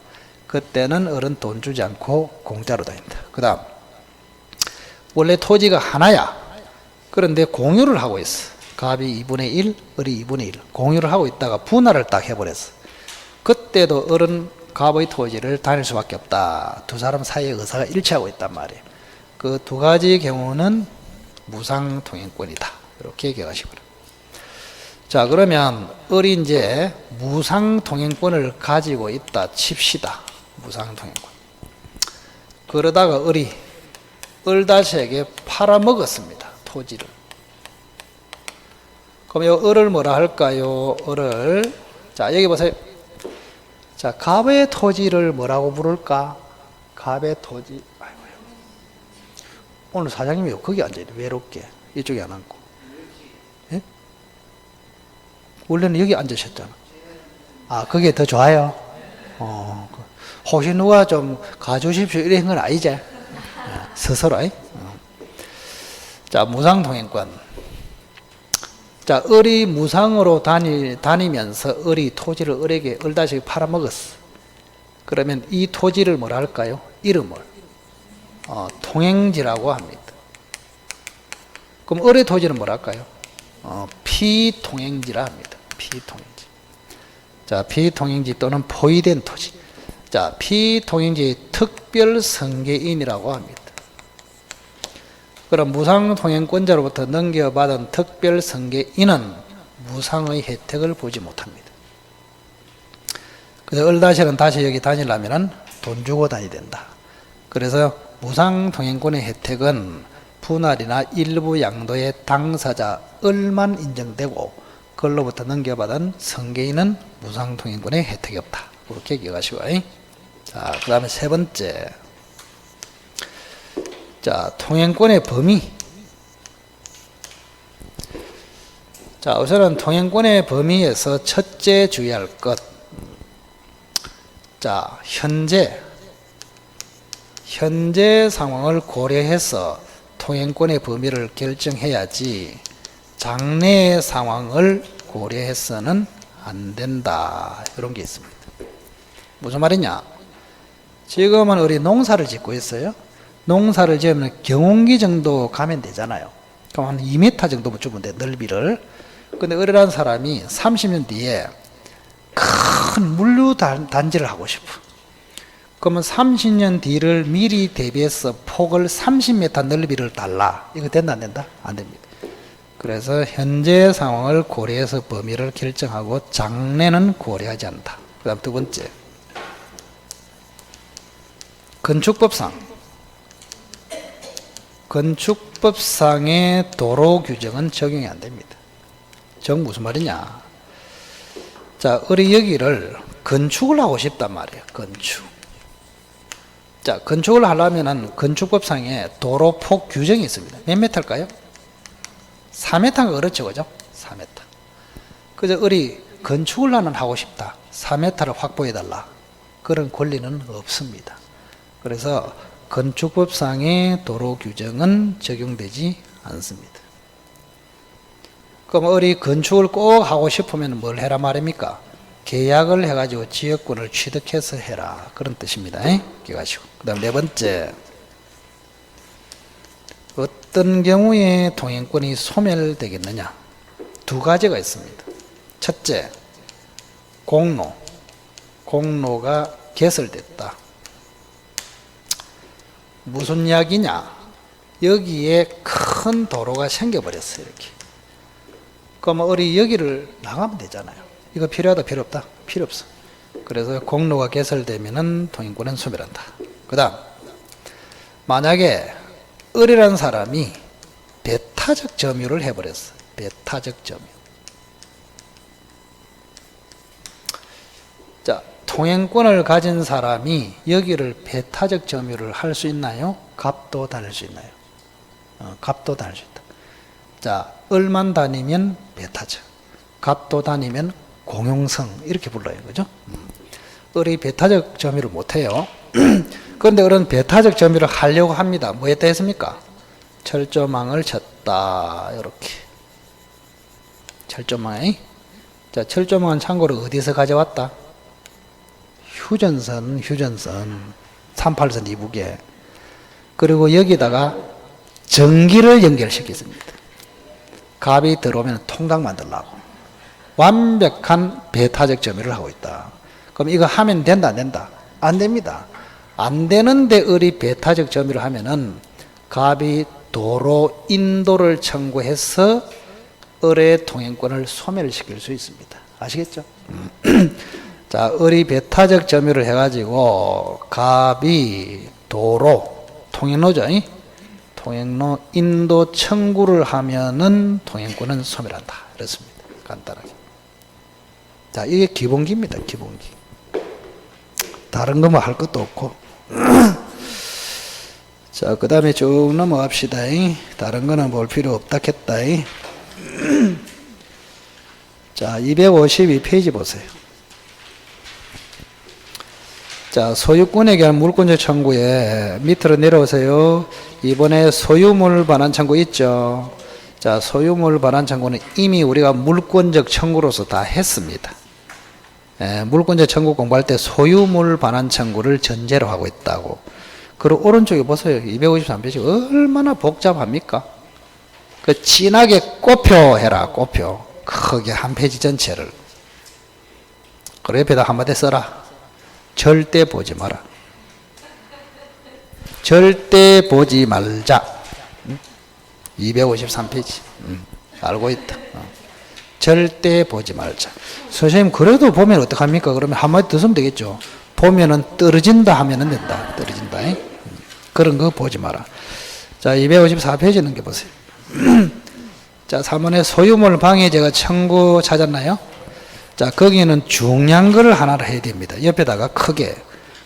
그때는 을은 돈 주지 않고 공짜로 다닌다. 그 다음, 원래 토지가 하나야. 그런데 공유를 하고 있어. 갑이 2분의 1, 을이 2분의 1. 공유를 하고 있다가 분할을 딱 해버렸어. 그때도 을은 갑의 토지를 다닐 수밖에 없다. 두 사람 사이의 의사가 일치하고 있단 말이에요. 그 두 가지 경우는 무상통행권이다. 이렇게 기억하시기 바랍니다. 자, 그러면 을이 이제 무상통행권을 가지고 있다 칩시다. 무상통행권. 그러다가 을이 을다시에게 팔아먹었습니다. 토지를. 그럼 이 을을 뭐라 할까요? 을을, 자, 여기 보세요. 자, 갑의 토지를 뭐라고 부를까? 갑의 토지. 아이고야. 오늘 사장님이 거기 앉아있네. 외롭게. 이쪽에 안 앉고. 예? 원래는 여기 앉으셨잖아. 아, 그게 더 좋아요? 혹시 누가 좀 가주십시오 이런 건 아니지? 스스로. 자, 무상통행권. 자, 을이 무상으로 다니면서 을이 토지를 을에게 을다시 팔아먹었어. 그러면 이 토지를 뭐라 할까요? 이름을 통행지라고 합니다. 그럼 을의 토지는 뭐라 할까요? 피통행지라 합니다. 피통행지. 자, 피통행지 또는 포위된 토지. 자, 피통행지 특별승계인이라고 합니다. 그럼 무상통행권자로부터 넘겨받은 특별승계인은 무상의 혜택을 보지 못합니다. 그래서 을다시는 다시 여기 다니려면 돈 주고 다녀야 된다. 그래서 무상통행권의 혜택은 분할이나 일부 양도의 당사자 을만 인정되고 그걸로부터 넘겨받은 승계인은 무상통행권의 혜택이 없다. 그렇게 기억하시고. 자, 그 다음에 세 번째. 자, 통행권의 범위. 자, 우선은 통행권의 범위에서 첫째 주의할 것. 자, 현재 상황을 고려해서 통행권의 범위를 결정해야지 장래의 상황을 고려해서는 안 된다. 이런 게 있습니다. 무슨 말이냐? 지금은 우리 농사를 짓고 있어요. 농사를 지으면 경운기 정도 가면 되잖아요. 그럼 한 2m 정도만 주면 돼, 넓이를. 근데 어리란 사람이 30년 뒤에 큰 물류 단지를 하고 싶어. 그러면 30년 뒤를 미리 대비해서 폭을 30m 넓이를 달라. 이거 된다 안 된다? 안 됩니다. 그래서 현재 상황을 고려해서 범위를 결정하고 장래는 고려하지 않는다. 그 다음 두 번째. 건축법상의 도로 규정은 적용이 안 됩니다. 즉 무슨 말이냐? 자, 우리 여기를 건축을 하고 싶단 말이에요. 건축. 자, 건축을 하려면은 건축법상에 도로폭 규정이 있습니다. 몇 미터일까요? 4m가 그렇죠, 그죠? 4m. 그래서 우리 건축을 나는 하고 싶다. 4m를 확보해달라. 그런 권리는 없습니다. 그래서 건축법상의 도로 규정은 적용되지 않습니다. 그럼 우리 건축을 꼭 하고 싶으면 뭘 해라 말입니까? 계약을 해가지고 지역권을 취득해서 해라. 그런 뜻입니다. 기억하시고. 그 다음 네 번째. 어떤 경우에 통행권이 소멸되겠느냐? 두 가지가 있습니다. 첫째, 공로가 개설됐다. 무슨 이야기냐? 여기에 큰 도로가 생겨버렸어요. 이렇게. 그럼 우리 여기를 나가면 되잖아요. 이거 필요하다 필요 없다? 필요 없어. 그래서 공로가 개설되면은 통행권은 소멸한다. 그 다음, 만약에 을이라는 사람이 배타적 점유를 해버렸어. 배타적 점유. 자, 통행권을 가진 사람이 여기를 배타적 점유를 할 수 있나요? 갑도 다닐 수 있나요? 갑도 다닐 수 있다. 자, 을만 다니면 배타적, 갑도 다니면 공용성 이렇게 불러요. 그죠? 을이 배타적 점유를 못해요. 그런데 을은 배타적 점유를 하려고 합니다. 뭐 했다 했습니까? 철조망을 쳤다. 이렇게. 철조망이. 자, 철조망은 참고로 어디서 가져왔다? 휴전선 38선 이북에. 그리고 여기다가 전기를 연결시켰습니다. 갑이 들어오면 통닭 만들라고. 완벽한 배타적 점유를 하고 있다. 그럼 이거 하면 된다 안 된다? 안 됩니다. 안 되는데 을이 배타적 점유를 하면은 갑이 도로 인도를 청구해서 을의 통행권을 소멸시킬 수 있습니다. 아시겠죠? 자, 을이 배타적 점유를 해가지고 갑이 도로, 통행로죠. 통행로 인도 청구를 하면은 통행권은 소멸한다. 그렇습니다. 간단하게. 자, 이게 기본기입니다. 기본기. 다른 거 뭐 할 것도 없고. 자, 그 다음에 쭉 넘어갑시다. 다른 거는 볼 필요 없다 했다. 자, 252페이지 보세요. 자, 소유권에 대한 물권적 청구에 밑으로 내려오세요. 이번에 소유물 반환 청구 있죠. 자, 소유물 반환 청구는 이미 우리가 물권적 청구로서 다 했습니다. 물권적 청구 공부할 때 소유물 반환 청구를 전제로 하고 있다고. 그리고 오른쪽에 보세요. 253페이지 얼마나 복잡합니까? 그 진하게 꼽혀해라. 꼽혀. 크게 한 페이지 전체를. 그리고 옆에다 한마디 써라. 절대 보지 마라. 절대 보지 말자. 253페이지. 알고 있다. 절대 보지 말자. 선생님, 그래도 보면 어떡합니까? 그러면 한마디 더 쓰면 되겠죠. 보면은 떨어진다 하면은 된다. 떨어진다. 그런 거 보지 마라. 자, 254페이지 넘겨보세요. 자, 3번에 소유물 방해죄가 청구 찾았나요? 자, 거기는 중요한 걸 하나를 해야 됩니다. 옆에다가 크게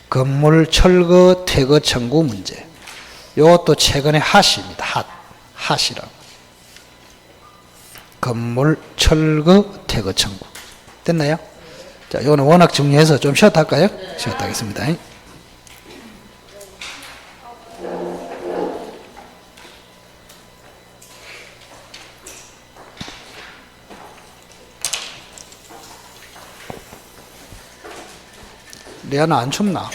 건물 철거 퇴거 청구 문제. 요것도 최근에 핫입니다. 핫이라고. 건물 철거 퇴거 청구. 됐나요? 자, 이거는 워낙 정리해서 좀 쉬었다 할까요? 쉬었다 하겠습니다. 리아나 안 춥나?